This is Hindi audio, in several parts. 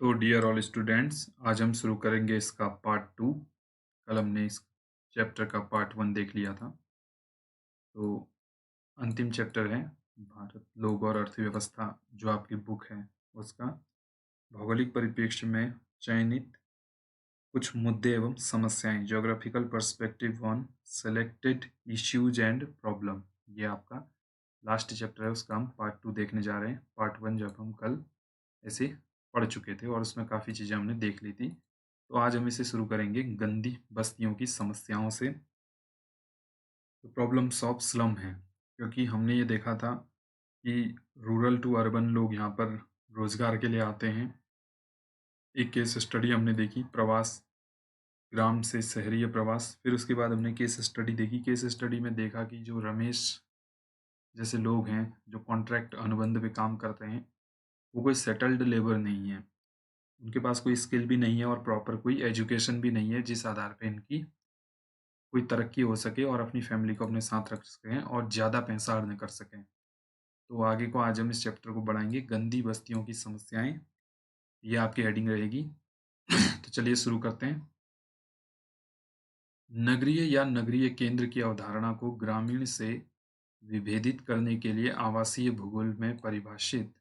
तो डियर ऑल स्टूडेंट्स, आज हम शुरू करेंगे इसका पार्ट 2। कल हमने इस चैप्टर का पार्ट 1 देख लिया था। तो अंतिम चैप्टर है भारत, लोग और अर्थव्यवस्था, जो आपकी बुक है उसका भौगोलिक परिप्रेक्ष्य में चयनित कुछ मुद्दे एवं समस्याएं, geographical perspective on selected issues and problem. ये आपका लास्ट चैप्टर है, उसका हम पार्ट 2 देखने जा रहे हैं। पार्ट 1 जब हम कल ऐसे पढ़ चुके थे और उसमें काफ़ी चीज़ें हमने देख ली थी। तो आज हम इसे शुरू करेंगे गंदी बस्तियों की समस्याओं से। तो प्रॉब्लम्स ऑफ स्लम है, क्योंकि हमने ये देखा था कि रूरल टू अर्बन लोग यहाँ पर रोजगार के लिए आते हैं। एक केस स्टडी हमने देखी, प्रवास, ग्राम से शहरीय प्रवास। फिर उसके बाद हमने केस स्टडी देखी। केस स्टडी में देखा कि जो रमेश जैसे लोग हैं जो कॉन्ट्रैक्ट अनुबंध पे काम करते हैं, वो कोई सेटल्ड लेबर नहीं है। उनके पास कोई स्किल भी नहीं है और प्रॉपर कोई एजुकेशन भी नहीं है जिस आधार पे इनकी कोई तरक्की हो सके और अपनी फैमिली को अपने साथ रख सकें और ज़्यादा पैसा अर्न कर सकें। तो आगे को आज हम इस चैप्टर को बढ़ाएंगे, गंदी बस्तियों की समस्याएं। ये आपकी हेडिंग रहेगी। तो चलिए शुरू करते हैं। नगरीय या नगरीय केंद्र की अवधारणा को ग्रामीण से विभेदित करने के लिए आवासीय भूगोल में परिभाषित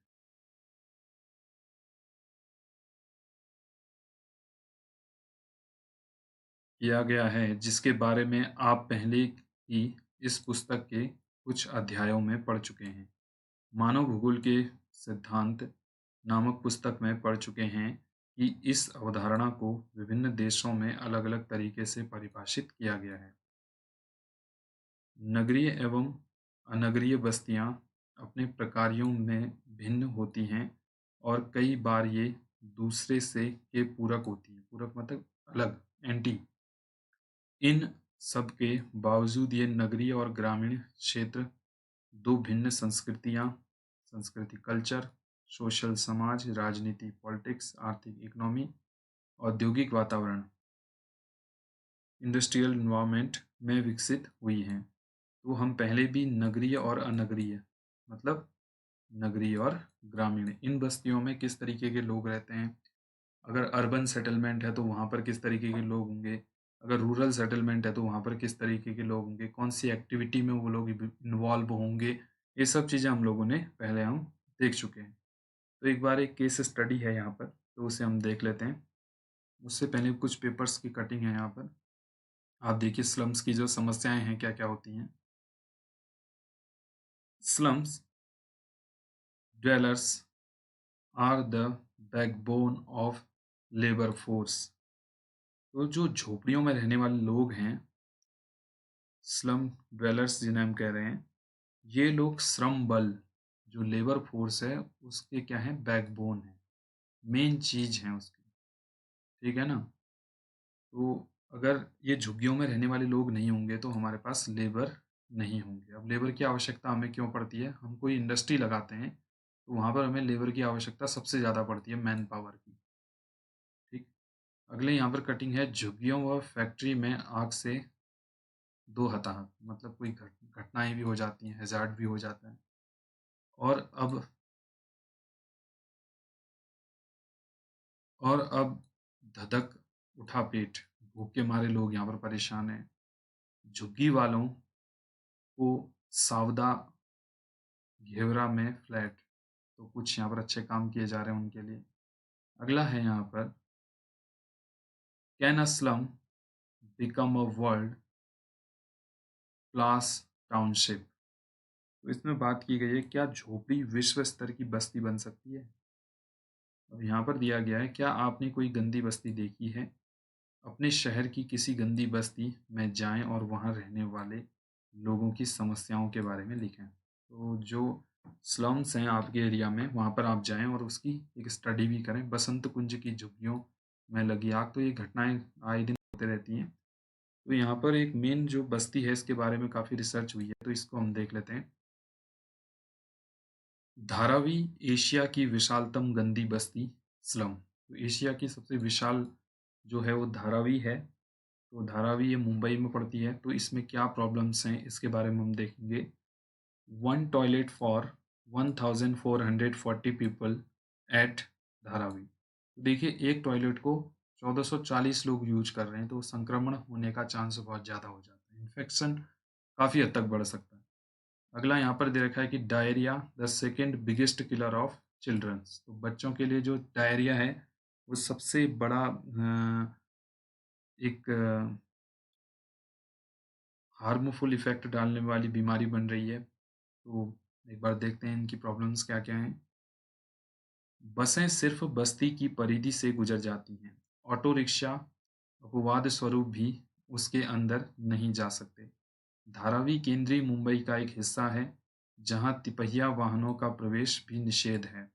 किया गया है, जिसके बारे में आप पहले ही इस पुस्तक के कुछ अध्यायों में पढ़ चुके हैं। मानव भूगोल के सिद्धांत नामक पुस्तक में पढ़ चुके हैं कि इस अवधारणा को विभिन्न देशों में अलग-अलग तरीके से परिभाषित किया गया है। नगरीय एवं अनगरीय बस्तियां अपने प्रकारों में भिन्न होती हैं और कई बार ये दूसरे से के पूरक होती हैं। पूरक मतलब अलग, एंटी। इन सब के बावजूद ये नगरीय और ग्रामीण क्षेत्र दो भिन्न संस्कृतियां, संस्कृति, कल्चर, सोशल, समाज, राजनीति, पॉलिटिक्स, आर्थिक, इकोनॉमी, औद्योगिक वातावरण, इंडस्ट्रियल इन्वायरमेंट में विकसित हुई हैं। तो हम पहले भी नगरीय और अनगरीय, मतलब नगरीय और ग्रामीण, इन बस्तियों में किस तरीके के लोग रहते हैं। अगर अर्बन सेटलमेंट है तो वहाँ पर किस तरीके के लोग होंगे, अगर रूरल सेटलमेंट है तो वहाँ पर किस तरीके के लोग होंगे, कौन सी एक्टिविटी में वो लोग इन्वॉल्व होंगे। ये सब चीज़ें हम लोगों ने पहले हम देख चुके हैं। तो एक बार एक केस स्टडी है यहाँ पर, तो उसे हम देख लेते हैं। उससे पहले कुछ पेपर्स की कटिंग है यहाँ पर। आप देखिए स्लम्स की जो समस्याएं हैं क्या क्या होती हैं। Slums dwellers are the backbone of labor force। तो जो झोपड़ियों में रहने वाले लोग हैं, स्लम ड्वेलर्स जिन्हें हम कह रहे हैं, ये लोग श्रम बल, जो लेबर फोर्स है उसके क्या है, बैकबोन है, मेन चीज है उसकी। ठीक है ना। तो अगर ये झुग्गियों में रहने वाले लोग नहीं होंगे तो हमारे पास लेबर नहीं होंगे। अब लेबर की आवश्यकता हमें क्यों पड़ती है, हम कोई इंडस्ट्री लगाते हैं तो वहाँ पर हमें लेबर की आवश्यकता सबसे ज़्यादा पड़ती है, मैन पावर की। ठीक। अगले यहाँ पर कटिंग है, झुग्गियों व फैक्ट्री में आग से दो हताहत, मतलब कोई घटनाएं भी हो जाती हैं, हैजार्ड भी हो जाता है। और अब धधक उठा पेट, भूख के मारे लोग यहाँ पर परेशान हैं। झुग्गी वालों को सावदा घेवरा में फ्लैट, तो कुछ यहाँ पर अच्छे काम किए जा रहे हैं उनके लिए। अगला है यहाँ पर, can a slum become a world class township. तो इसमें बात की गई है, क्या झोपड़ी विश्व स्तर की बस्ती बन सकती है। अब यहाँ पर दिया गया है, क्या आपने कोई गंदी बस्ती देखी है। अपने शहर की किसी गंदी बस्ती में जाएं और वहां रहने वाले लोगों की समस्याओं के बारे में लिखें। तो जो स्लम्स हैं आपके एरिया में, वहां पर आप जाएं और उसकी एक स्टडी भी करें। बसंत कुंज की झुग्गियों में लगी आग, तो ये घटनाएं आए दिन होते रहती हैं। तो यहाँ पर एक मेन जो बस्ती है इसके बारे में काफ़ी रिसर्च हुई है, तो इसको हम देख लेते हैं। धारावी एशिया की विशालतम गंदी बस्ती स्लम। तो एशिया की सबसे विशाल जो है वो धारावी है। तो धारावी ये मुंबई में पड़ती है। तो इसमें क्या प्रॉब्लम्स हैं इसके बारे में हम देखेंगे। One toilet for 1440 people at Dharavi. देखिए एक टॉयलेट को 1440 लोग यूज़ कर रहे हैं, तो संक्रमण होने का चांस बहुत ज़्यादा हो जाता है। इन्फेक्शन काफ़ी हद तक बढ़ सकता है। अगला यहाँ पर दे रखा है कि diarrhoea the second biggest killer of childrens. तो बच्चों के लिए जो डायरिया है, वो सबसे बड़ा एक हार्मफुल इफ़ेक्ट डालने वाली बीमारी बन रही है। तो एक बार देखते हैं इनकी प्रॉब्लम्स क्या-क्या हैं। बसें सिर्फ बस्ती की परिधि से गुजर जाती हैं। ऑटो रिक्शा अपवाद स्वरूप भी उसके अंदर नहीं जा सकते। धारावी केंद्रीय मुंबई का एक हिस्सा है, जहां तिपहिया वाहनों का प्रवेश भी निषेध है।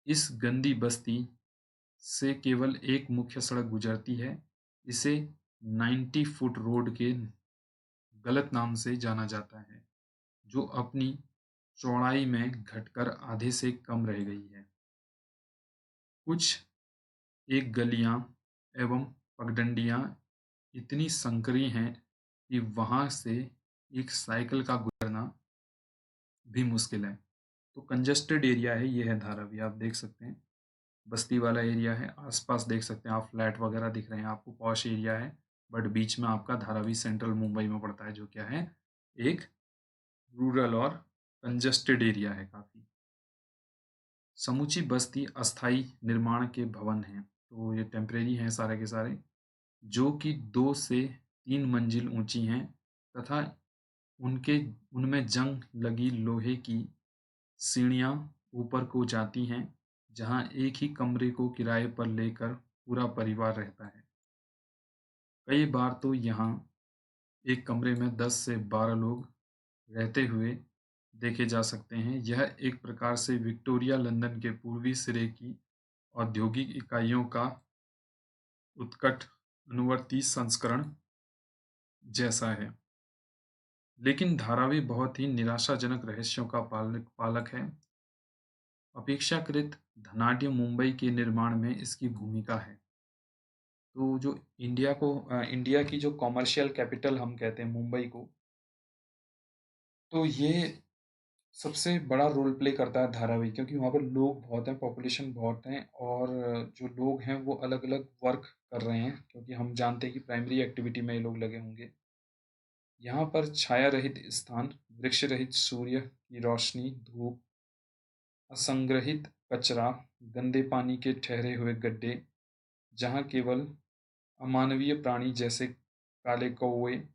इस गंदी बस्ती से केवल एक मुख्य सड़क गुजरती है। इसे 90 फुट रोड के गलत नाम से जाना जाता है, जो अपनी चौड़ाई में घटकर आधे से कम रह गई है। कुछ एक गलियां एवं पगडंडियां इतनी संकरी हैं कि वहां से एक साइकिल का गुजरना भी मुश्किल है। तो कंजस्टेड एरिया है, ये है धारावी, आप देख सकते हैं। बस्ती वाला एरिया है, आसपास देख सकते हैं आप फ्लैट वगैरह दिख रहे हैं आपको, पॉश एरिया है। बट बीच में आपका धारावी सेंट्रल मुंबई में पड़ता है, जो क्या है, एक रूरल और कंजस्टेड एरिया है काफ़ी। समूची बस्ती अस्थाई निर्माण के भवन हैं, तो ये टेम्परेरी हैं सारे के सारे, जो कि 2 से 3 मंजिल ऊंची हैं तथा उनके उनमें जंग लगी लोहे की सीढ़ियाँ ऊपर को जाती हैं, जहाँ एक ही कमरे को किराए पर लेकर पूरा परिवार रहता है। कई बार तो यहाँ एक कमरे में 10 से 12 लोग रहते हुए देखे जा सकते हैं। यह एक प्रकार से विक्टोरिया लंदन के पूर्वी सिरे की औद्योगिक इकाइयों का उत्कट अनुवर्ती संस्करण जैसा है। लेकिन धारावी बहुत ही निराशाजनक रहस्यों का पालक है। अपेक्षाकृत धनाढ्य मुंबई के निर्माण में इसकी भूमिका है। तो जो इंडिया की जो कॉमर्शियल कैपिटल हम कहते हैं मुंबई को, तो ये सबसे बड़ा रोल प्ले करता है धारावी, क्योंकि वहाँ पर लोग बहुत हैं, पॉपुलेशन बहुत हैं, और जो लोग हैं वो अलग-अलग वर्क कर रहे हैं, क्योंकि हम जानते हैं कि प्राइमरी एक्टिविटी में ये लोग लगे होंगे। यहाँ पर छाया रहित स्थान, वृक्ष रहित सूर्य की रोशनी, धूप, असंग्रहित कचरा, गंदे पानी के ठहरे हुए गड्ढे, जहाँ केवल अमानवीय प्राणी जैसे काले कौवे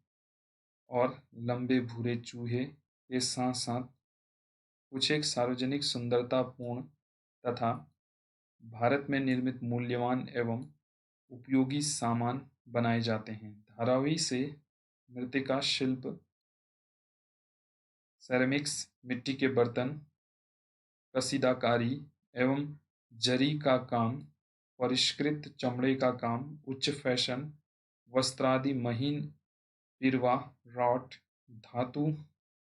और लंबे भूरे चूहे के साथ-साथ कुछ एक सार्वजनिक सुंदरतापूर्ण तथा भारत में निर्मित मूल्यवान एवं उपयोगी सामान बनाए जाते हैं। धारावी से मृत्तिका शिल्प, सेरेमिक्स, मिट्टी के बर्तन, कसीदाकारी एवं जरी का काम, परिष्कृत चमड़े का काम, उच्च फैशन वस्त्रादि, महीन पिरवा, रॉट, धातु,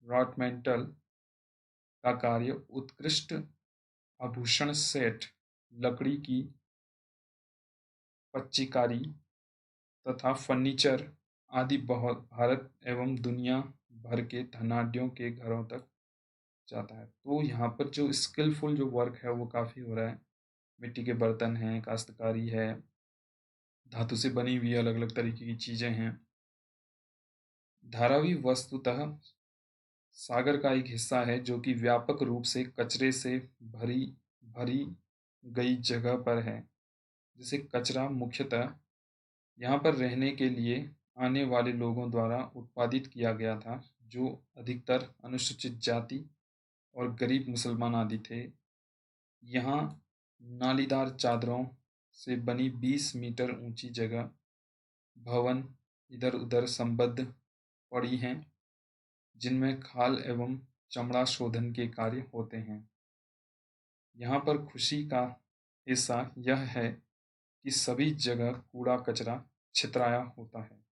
रॉट मेटल का कार्य, उत्कृष्ट आभूषण सेट, लकड़ी की पच्चीकारी तथा फर्नीचर आदि बहुत भारत एवं दुनिया भर के धनाढ्यों के घरों तक जाता है। तो यहाँ पर जो स्किलफुल जो वर्क है वो काफ़ी हो रहा है। मिट्टी के बर्तन हैं, काश्तकारी है, धातु से बनी हुई अलग-अलग तरीके की चीज़ें हैं। धारावी वस्तुतः सागर का एक हिस्सा है, जो कि व्यापक रूप से कचरे से भरी भरी गई जगह पर है। जिसे कचरा मुख्यतः यहाँ पर रहने के लिए आने वाले लोगों द्वारा उत्पादित किया गया था, जो अधिकतर अनुसूचित जाति और गरीब मुसलमान आदि थे। यहाँ नालीदार चादरों से बनी 20 मीटर ऊंची जगह भवन इधर-उधर संबद्ध पड़ी हैं, जिनमें खाल एवं चमड़ा शोधन के कार्य होते हैं। यहाँ पर खुशी का हिस्सा यह है कि सभी जगह कूड़ा-कचरा छितराया होता है।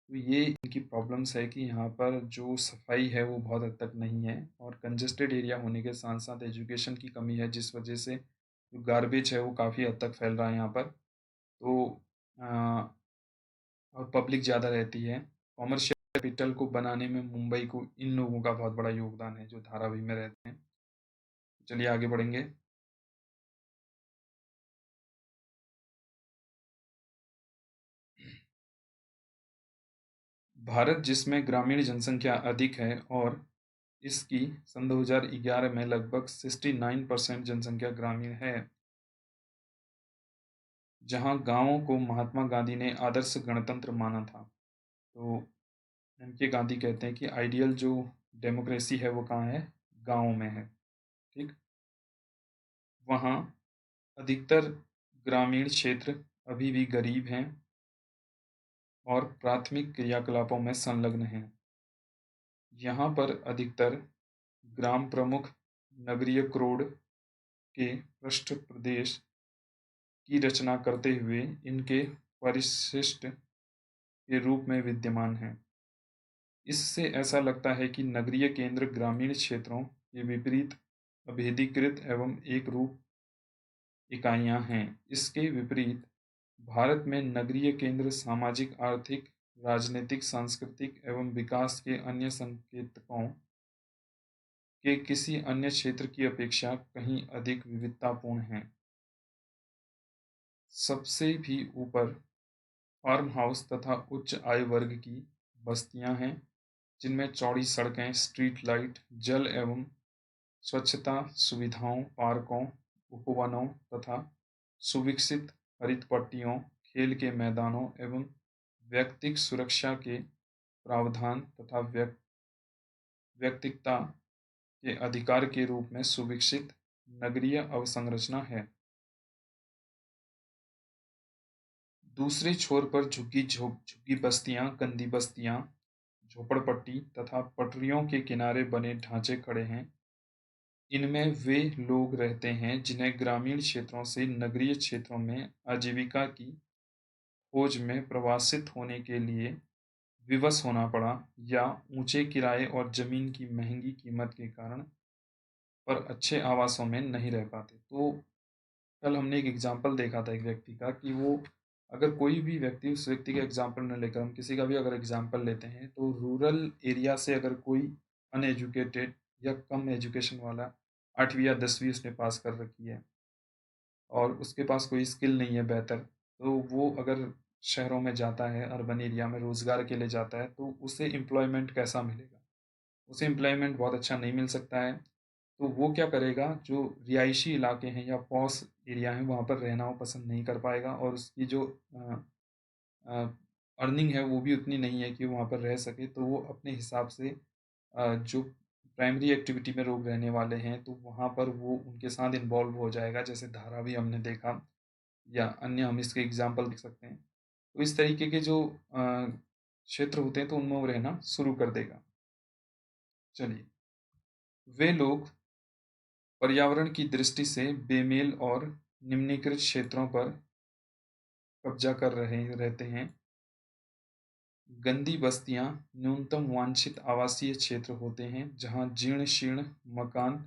तो ये इनकी प्रॉब्लम्स है कि यहाँ पर जो सफाई है वो बहुत हद तक नहीं है, और कंजेस्टेड एरिया होने के साथ-साथ एजुकेशन की कमी है, जिस वजह से जो गार्बेज है वो काफ़ी हद तक फैल रहा है यहाँ पर। तो और पब्लिक ज़्यादा रहती है। कॉमर्शियल कैपिटल को बनाने में मुंबई को इन लोगों का बहुत बड़ा योगदान है, जो धारावी में रहते हैं। चलिए आगे बढ़ेंगे। भारत जिसमें ग्रामीण जनसंख्या अधिक है और इसकी सन 2011 में लगभग 69% जनसंख्या ग्रामीण है, जहां गांवों को महात्मा गांधी ने आदर्श गणतंत्र माना था। तो एम.के. गांधी कहते हैं कि आइडियल जो डेमोक्रेसी है वो कहाँ है? गाँवों में है। ठीक? वहाँ अधिकतर ग्रामीण क्षेत्र अभी भी गरीब हैं और प्राथमिक क्रियाकलापों में संलग्न हैं। यहाँ पर अधिकतर ग्राम प्रमुख नगरीय क्रोड के पृष्ठ प्रदेश की रचना करते हुए इनके परिशिष्ट के रूप में विद्यमान हैं। इससे ऐसा लगता है कि नगरीय केंद्र ग्रामीण क्षेत्रों के विपरीत अभेदीकृत एवं एकरूप इकाइयाँ हैं। इसके विपरीत भारत में नगरीय केंद्र सामाजिक, आर्थिक, राजनीतिक, सांस्कृतिक एवं विकास के अन्य संकेतकों के किसी अन्य क्षेत्र की अपेक्षा कहीं अधिक विविधतापूर्ण हैं। सबसे भी ऊपर फार्म हाउस तथा उच्च आय वर्ग की बस्तियां हैं, जिनमें चौड़ी सड़कें, स्ट्रीट लाइट, जल एवं स्वच्छता सुविधाओं, पार्कों, उपवनों तथा सुविकसित हरित पट्टियों, खेल के मैदानों एवं व्यक्तिक सुरक्षा के प्रावधान तथा व्यक्तिगता के अधिकार के रूप में सुविकसित नगरीय अवसंरचना है। दूसरे छोर पर झुग्गी बस्तियां, गंदी बस्तियां, झोपड़पट्टी तथा पटरियों के किनारे बने ढांचे खड़े हैं। इनमें वे लोग रहते हैं जिन्हें ग्रामीण क्षेत्रों से नगरीय क्षेत्रों में आजीविका की खोज में प्रवासित होने के लिए विवश होना पड़ा, या ऊंचे किराए और जमीन की महंगी कीमत के कारण पर अच्छे आवासों में नहीं रह पाते। तो कल हमने एक एग्जाम्पल देखा था एक व्यक्ति का कि वो, अगर कोई भी व्यक्ति, उस व्यक्ति का एग्जाम्पल न लेकर हम किसी का भी अगर एग्जाम्पल लेते हैं, तो रूरल एरिया से अगर कोई अनएजुकेटेड या कम एजुकेशन वाला 8वीं या 10वीं उसने पास कर रखी है और उसके पास कोई स्किल नहीं है बेहतर, तो वो अगर शहरों में जाता है, अर्बन एरिया में रोज़गार के लिए जाता है, तो उसे एम्प्लॉयमेंट कैसा मिलेगा? उसे एम्प्लॉयमेंट बहुत अच्छा नहीं मिल सकता है। तो वो क्या करेगा, जो रिहायशी इलाके हैं या पॉश एरिया हैं वहाँ पर रहना वो पसंद नहीं कर पाएगा, और उसकी जो अर्निंग है वो भी उतनी नहीं है कि वहाँ पर रह सके। तो वो अपने हिसाब से जो प्राइमरी एक्टिविटी में लोग रहने वाले हैं तो वहाँ पर वो उनके साथ इन्वॉल्व हो जाएगा, जैसे धारावी हमने देखा या अन्य हम इसके एग्जाम्पल देख सकते हैं। तो इस तरीके के जो क्षेत्र होते हैं तो उनमें वो रहना शुरू कर देगा। चलिए, वे लोग पर्यावरण की दृष्टि से बेमेल और निम्नीकृत क्षेत्रों पर कब्जा कर रहते हैं। गंदी बस्तियां न्यूनतम वांछित आवासीय क्षेत्र होते हैं, जहां जीर्ण शीर्ण मकान,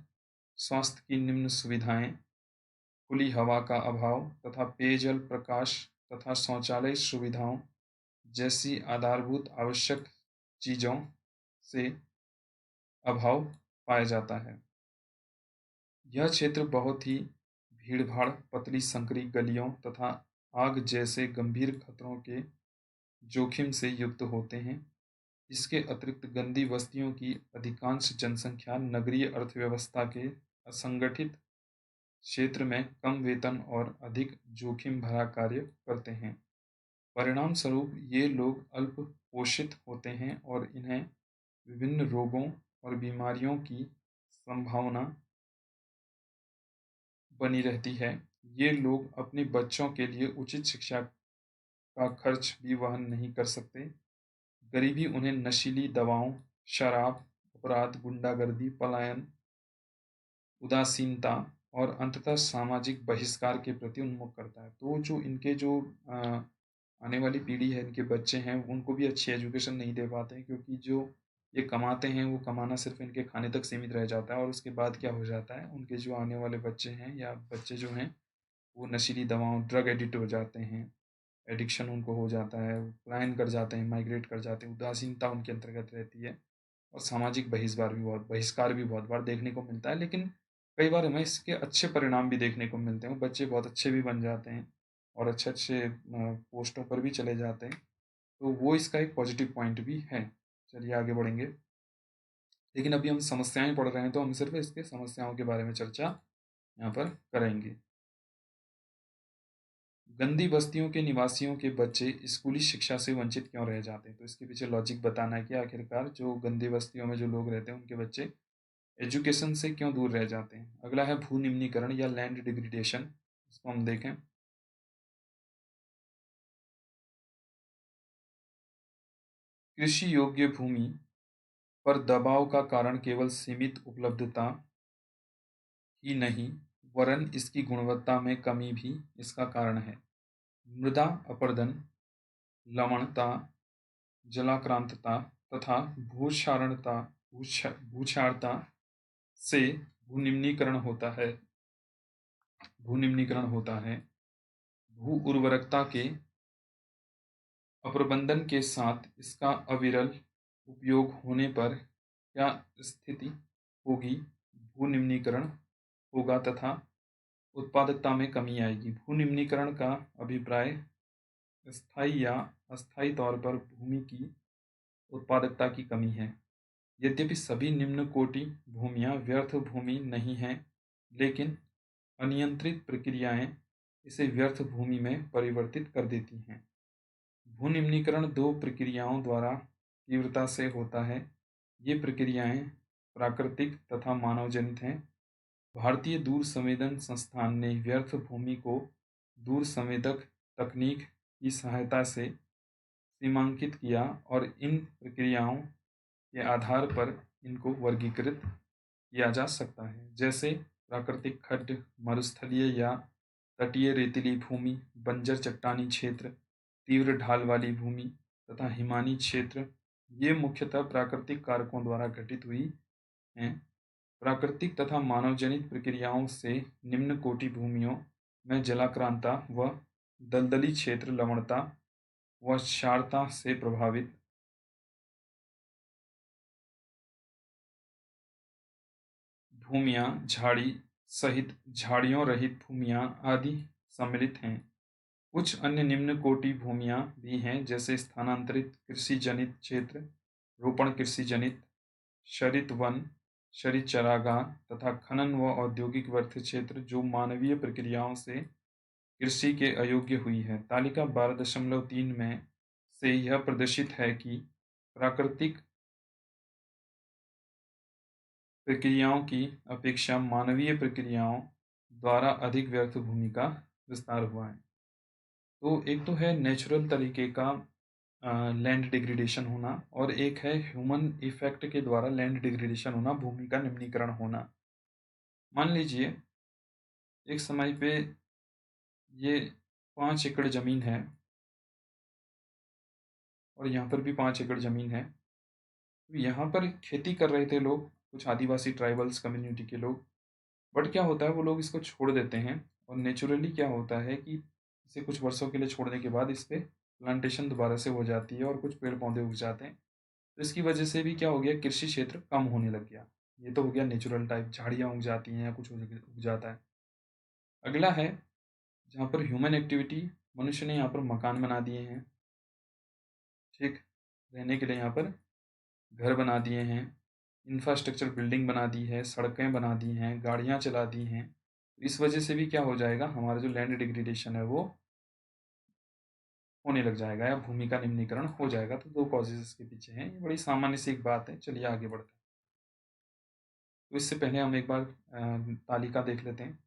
स्वास्थ्य की निम्न सुविधाएं, खुली हवा का अभाव तथा पेयजल, प्रकाश तथा शौचालय सुविधाओं जैसी आधारभूत आवश्यक चीज़ों से अभाव पाया जाता है। यह क्षेत्र बहुत ही भीड़-भाड़, पतली संकरी गलियों तथा आग जैसे गंभीर खतरों के जोखिम से युक्त होते हैं। इसके अतिरिक्त गंदी बस्तियों की अधिकांश जनसंख्या नगरीय अर्थव्यवस्था के असंगठित क्षेत्र में कम वेतन और अधिक जोखिम भरा कार्य करते हैं। परिणाम स्वरूप ये लोग अल्प पोषित होते हैं और इन्हें विभिन्न रोगों और बीमारियों की संभावना बनी रहती है। ये लोग अपने बच्चों के लिए उचित शिक्षा का खर्च भी वहन नहीं कर सकते। गरीबी उन्हें नशीली दवाओं, शराब, अपराध, गुंडागर्दी, पलायन, उदासीनता और अंततः सामाजिक बहिष्कार के प्रति उन्मुख करता है। तो जो इनके जो आने वाली पीढ़ी है, इनके बच्चे हैं, उनको भी अच्छी एजुकेशन नहीं दे पाते हैं, क्योंकि जो ये कमाते हैं वो कमाना सिर्फ इनके खाने तक सीमित रह जाता है, और उसके बाद क्या हो जाता है, उनके जो आने वाले बच्चे हैं या बच्चे जो हैं वो नशीली दवाओं, ड्रग एडिक्ट हो जाते हैं, एडिक्शन उनको हो जाता है, पलायन कर जाते हैं, माइग्रेट कर जाते हैं, उदासीनता उनके अंतर्गत रहती है, और सामाजिक बहिष्कार भी बहुत बार देखने को मिलता है। लेकिन कई बार हमें इसके अच्छे परिणाम भी देखने को मिलते हैं, बच्चे बहुत अच्छे भी बन जाते हैं और अच्छे अच्छे पोस्टों पर भी चले जाते हैं। तो वो इसका एक पॉजिटिव पॉइंट भी है। चलिए आगे बढ़ेंगे। लेकिन अभी हम समस्याएं पढ़ रहे हैं तो हम सिर्फ इसके समस्याओं के बारे में चर्चा यहाँ पर करेंगे। गंदी बस्तियों के निवासियों के बच्चे स्कूली शिक्षा से वंचित क्यों रह जाते हैं? तो इसके पीछे लॉजिक बताना है कि आखिरकार जो गंदी बस्तियों में जो लोग रहते हैं उनके बच्चे एजुकेशन से क्यों दूर रह जाते हैं। अगला है भू निम्नीकरण या लैंड डिग्रेडेशन। इसको हम देखें। कृषि योग्य भूमि पर दबाव का कारण केवल सीमित उपलब्धता ही नहीं, वरन इसकी गुणवत्ता में कमी भी इसका कारण है। मृदा अपरदन, लवणता, जलाक्रांतता तथा भूक्षारता से भूनिम्नीकरण होता है। भूनिम्नीकरण होता है। भू उर्वरकता के अप्रबंधन के साथ इसका अविरल उपयोग होने पर क्या स्थिति होगी? भू निम्नीकरण होगा तथा उत्पादकता में कमी आएगी। भू निम्नीकरण का अभिप्राय स्थायी या अस्थायी तौर पर भूमि की उत्पादकता की कमी है। यद्यपि सभी निम्न कोटि भूमियां व्यर्थ भूमि नहीं हैं, लेकिन अनियंत्रित प्रक्रियाएं इसे व्यर्थ भूमि में परिवर्तित कर देती हैं। भू निम्नीकरण दो प्रक्रियाओं द्वारा तीव्रता से होता है। ये प्रक्रियाएं प्राकृतिक तथा मानवजनित हैं। भारतीय दूर संवेदन संस्थान ने व्यर्थ भूमि को दूर संवेदक तकनीक की सहायता से सीमांकित किया और इन प्रक्रियाओं के आधार पर इनको वर्गीकृत किया जा सकता है, जैसे प्राकृतिक खड्ड, मरुस्थलीय या तटीय रेतीली भूमि, बंजर चट्टानी क्षेत्र, तीव्र ढाल वाली भूमि तथा हिमानी क्षेत्र। ये मुख्यतः प्राकृतिक कारकों द्वारा घटित हुई हैं। प्राकृतिक तथा मानवजनित प्रक्रियाओं से निम्न कोटि भूमियों में जलाक्रांता व दलदली क्षेत्र लवणता व क्षारता से प्रभावित भूमियाँ, झाड़ी सहित झाड़ियों रहित भूमियाँ आदि सम्मिलित हैं। कुछ अन्य निम्न कोटि भूमियाँ भी हैं, जैसे स्थानांतरित कृषि जनित क्षेत्र, रोपण कृषि जनित, शरित वन, शरित चारागाह तथा खनन व औद्योगिक व्यर्थ क्षेत्र जो मानवीय प्रक्रियाओं से कृषि के अयोग्य हुई है। तालिका 12.3 में से यह प्रदर्शित है कि प्राकृतिक प्रक्रियाओं की अपेक्षा मानवीय प्रक्रियाओं द्वारा अधिक व्यर्थ भूमि का विस्तार हुआ है। तो एक तो है नेचुरल तरीके का लैंड डिग्रेडेशन होना, और एक है ह्यूमन इफेक्ट के द्वारा लैंड डिग्रेडेशन होना, भूमि का निम्नीकरण होना। मान लीजिए एक समय पे ये 5 एकड़ ज़मीन है और यहाँ पर भी 5 एकड़ ज़मीन है। तो यहाँ पर खेती कर रहे थे लोग, कुछ आदिवासी ट्राइबल्स कम्युनिटी के लोग। बट क्या होता है, वो लोग इसको छोड़ देते हैं और नेचुरली क्या होता है कि इसे कुछ वर्षों के लिए छोड़ने के बाद इस पे प्लांटेशन दोबारा से हो जाती है और कुछ पेड़ पौधे उग जाते हैं। तो इसकी वजह से भी क्या हो गया, कृषि क्षेत्र कम होने लग गया। ये तो हो गया नेचुरल टाइप, झाड़ियाँ उग जाती हैं या कुछ उग जाता है। अगला है जहाँ पर ह्यूमन एक्टिविटी, मनुष्य ने यहाँ पर मकान बना दिए हैं, ठीक, रहने के लिए यहाँ पर घर बना दिए हैं, इंफ्रास्ट्रक्चर बिल्डिंग बना दी है, सड़कें बना दी हैं, गाड़ियाँ चला दी हैं। इस वजह से भी क्या हो जाएगा, हमारा जो लैंड डिग्रेडेशन है वो होने लग जाएगा या भूमि का निम्नीकरण हो जाएगा। तो दो कॉजेज इसके पीछे हैं। ये बड़ी सामान्य सी एक बात है। चलिए आगे बढ़ते हैं। तो इससे पहले हम एक बार तालिका देख लेते हैं।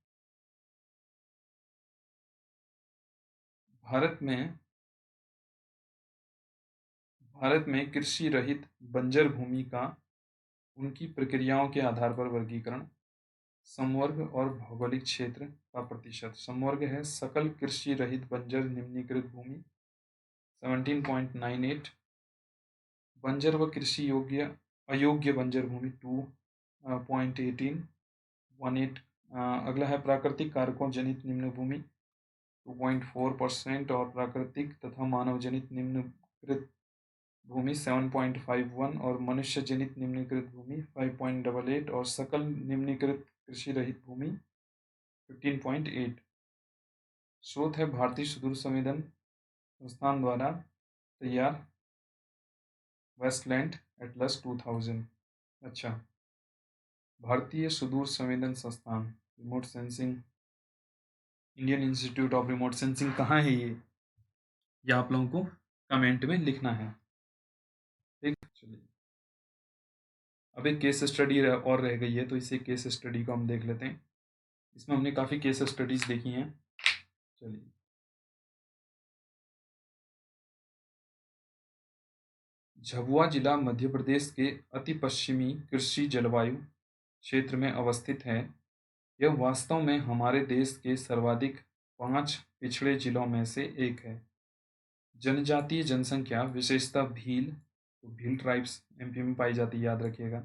भारत में कृषि रहित बंजर भूमि का उनकी प्रक्रियाओं के आधार पर वर्गीकरण। संवर्ग और भौगोलिक क्षेत्र का प्रतिशत। संवर्ग है सकल कृषि रहित बंजर निम्नीकृत भूमि 17.98, बंजर व कृषि योग्य अयोग्य बंजर भूमि 2.18। अगला है प्राकृतिक कारकों जनित निम्न भूमि 2.4% और प्राकृतिक तथा मानव जनित निम्नकृत भूमि 7.51 और मनुष्य जनित निम्नीकृत भूमि 5.88 और सकल निम्नीकृत कृषि रहित भूमि 15.8। स्रोत है भारतीय सुदूर संवेदन संस्थान द्वारा तैयार। Wasteland atlas 2000। अच्छा। भारतीय सुदूर संवेदन संस्थान remote sensing, Indian Institute of Remote Sensing कहाँ है ये आप लोगों को कमेंट में लिखना है। ठीक, चलिए अब एक केस स्टडी और रह गई है, तो इसे केस स्टडी को हम देख लेते हैं। इसमें हमने काफ़ी केस स्टडीज देखी हैं। चलिए, झाबुआ जिला मध्य प्रदेश के अति पश्चिमी कृषि जलवायु क्षेत्र में अवस्थित है। यह वास्तव में हमारे देश के सर्वाधिक 5 पिछड़े जिलों में से एक है। जनजातीय जनसंख्या विशेषतः भील, तो भील ट्राइब्स एमपी में पाई जाती है, याद रखिएगा,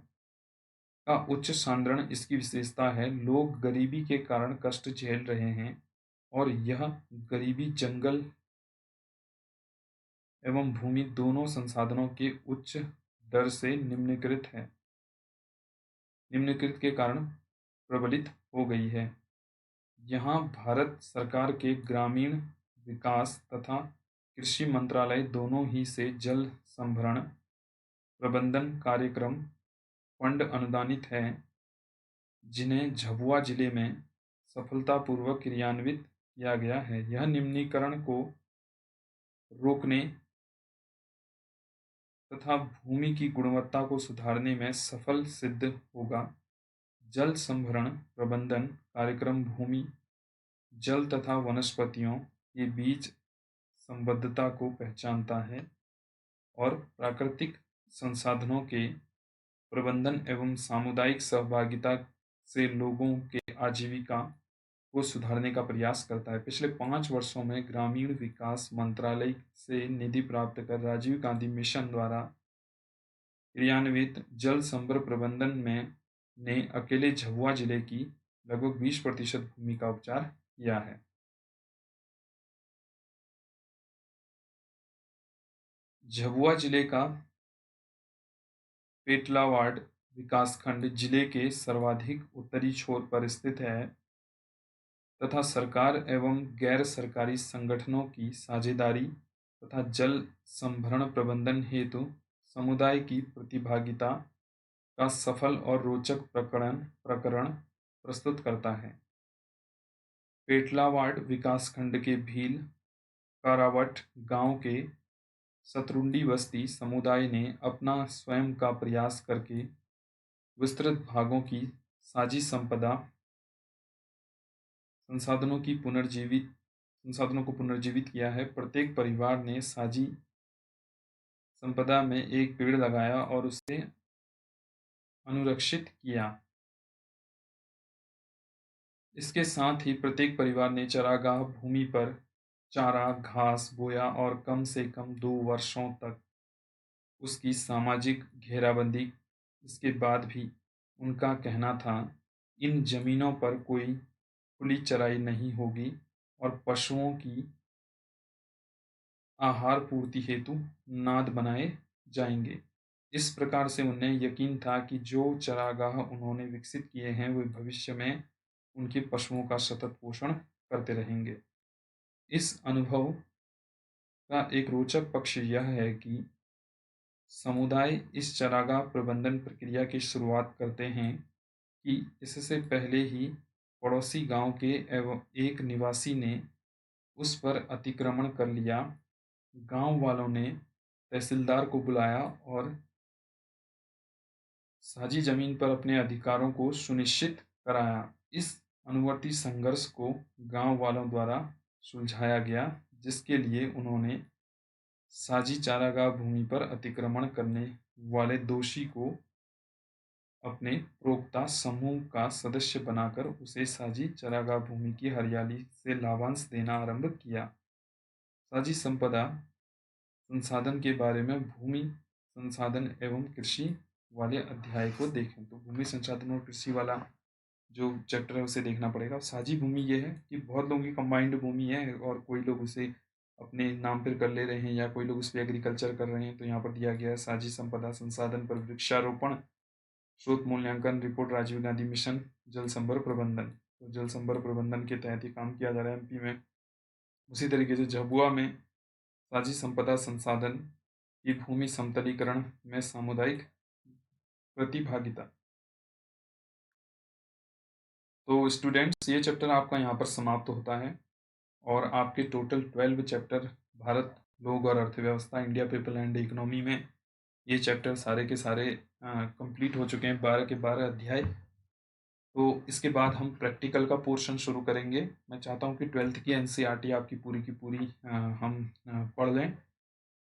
का उच्च सांद्रण इसकी विशेषता है। लोग गरीबी के कारण कष्ट झेल रहे हैं और यह गरीबी जंगल एवं भूमि दोनों संसाधनों के उच्च दर से निम्नलिखित के कारण प्रबलित हो गई है। यहाँ भारत सरकार के ग्रामीण विकास तथा कृषि मंत्रालय दोनों ही से जल संभरण प्रबंधन कार्यक्रम फंड अनुदानित हैं, जिन्हें झाबुआ जिले में सफलतापूर्वक क्रियान्वित किया गया है। यह निम्नीकरण को रोकने तथा भूमि की गुणवत्ता को सुधारने में सफल सिद्ध होगा। जल संभरण प्रबंधन कार्यक्रम भूमि, जल तथा वनस्पतियों के बीच संबद्धता को पहचानता है और प्राकृतिक संसाधनों के प्रबंधन एवं सामुदायिक सहभागिता से लोगों के आजीविका को सुधारने का प्रयास करता है। पिछले 5 वर्षों में ग्रामीण विकास मंत्रालय से निधि प्राप्त कर राजीव गांधी मिशन द्वारा क्रियान्वित जल संभर प्रबंधन में ने अकेले झाबुआ जिले की लगभग 20% भूमि का उपचार किया है। झाबुआ जिले का पेटलावाड विकासखंड जिले के सर्वाधिक उत्तरी छोर पर स्थित है तथा सरकार एवं गैर सरकारी संगठनों की साझेदारी तथा जल संभरण प्रबंधन हेतु समुदाय की प्रतिभागिता का सफल और रोचक प्रकरण प्रस्तुत करता है। पेटलावाड विकासखंड के भील कारावट गांव के शतरुंडी बस्ती समुदाय ने अपना स्वयं का प्रयास करके विस्तृत भागों की साझी संसाधनों को पुनर्जीवित किया है। प्रत्येक परिवार ने साझी संपदा में एक पेड़ लगाया और उसे अनुरक्षित किया। इसके साथ ही प्रत्येक परिवार ने चरागाह भूमि पर चारा घास बोया और कम से कम 2 वर्षों तक उसकी सामाजिक घेराबंदी। इसके बाद भी उनका कहना था, इन जमीनों पर कोई खुली चराई नहीं होगी और पशुओं की आहार पूर्ति हेतु नाद बनाए जाएंगे। इस प्रकार से उन्हें यकीन था कि जो चरागाह उन्होंने विकसित किए हैं वे भविष्य में उनके पशुओं का सतत पोषण करते रहेंगे। इस अनुभव का एक रोचक पक्ष यह है कि समुदाय इस चारागाह प्रबंधन प्रक्रिया की शुरुआत करते हैं कि इससे पहले ही पड़ोसी गांव के एवं एक निवासी ने उस पर अतिक्रमण कर लिया। गांव वालों ने तहसीलदार को बुलाया और साझी जमीन पर अपने अधिकारों को सुनिश्चित कराया। इस अनुवर्ती संघर्ष को गांव वालों द्वारा सुलझाया गया, जिसके लिए उन्होंने साझी चारागाह भूमि पर अतिक्रमण करने वाले दोषी को अपने प्रोक्ता समूह का सदस्य बनाकर उसे साझी चारागाह भूमि की हरियाली से लाभांश देना आरंभ किया। साझी संपदा संसाधन के बारे में भूमि संसाधन एवं कृषि वाले अध्याय को देखें, तो भूमि संसाधन और कृषि वाला जो चैप्टर है उसे देखना पड़ेगा। साझी भूमि ये है कि बहुत लोगों की कंबाइंड भूमि है और कोई लोग उसे अपने नाम पर कर ले रहे हैं या कोई लोग उस पर एग्रीकल्चर कर रहे हैं, तो यहाँ पर दिया गया है साझी संपदा संसाधन पर वृक्षारोपण स्रोत मूल्यांकन रिपोर्ट राजीव गांधी मिशन जल संभर प्रबंधन। तो जल संभर प्रबंधन के तहत ही काम किया जा रहा है एमपी में। उसी तरीके से झाबुआ में साझी संपदा संसाधन की भूमि समतलीकरण में सामुदायिक प्रतिभागिता। तो स्टूडेंट्स, ये चैप्टर आपका यहाँ पर समाप्त होता है और आपके टोटल 12 चैप्टर भारत, लोग और अर्थव्यवस्था, इंडिया, पीपल एंड इकोनॉमी में ये चैप्टर सारे के सारे कंप्लीट हो चुके हैं, 12 के 12 अध्याय। तो इसके बाद हम प्रैक्टिकल का पोर्शन शुरू करेंगे। मैं चाहता हूँ कि 12th की एनसीईआरटी आपकी पूरी की पूरी हम पढ़ लें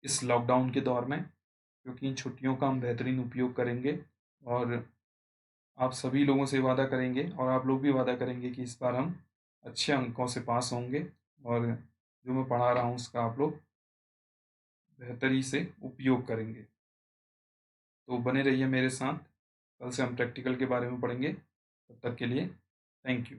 इस लॉकडाउन के दौर में, क्योंकि इन छुट्टियों का हम बेहतरीन उपयोग करेंगे और आप सभी लोगों से वादा करेंगे और आप लोग भी वादा करेंगे कि इस बार हम अच्छे अंकों से पास होंगे और जो मैं पढ़ा रहा हूँ उसका आप लोग बेहतरी से उपयोग करेंगे। तो बने रहिए मेरे साथ, कल से हम प्रैक्टिकल के बारे में पढ़ेंगे। तब तक के लिए थैंक यू।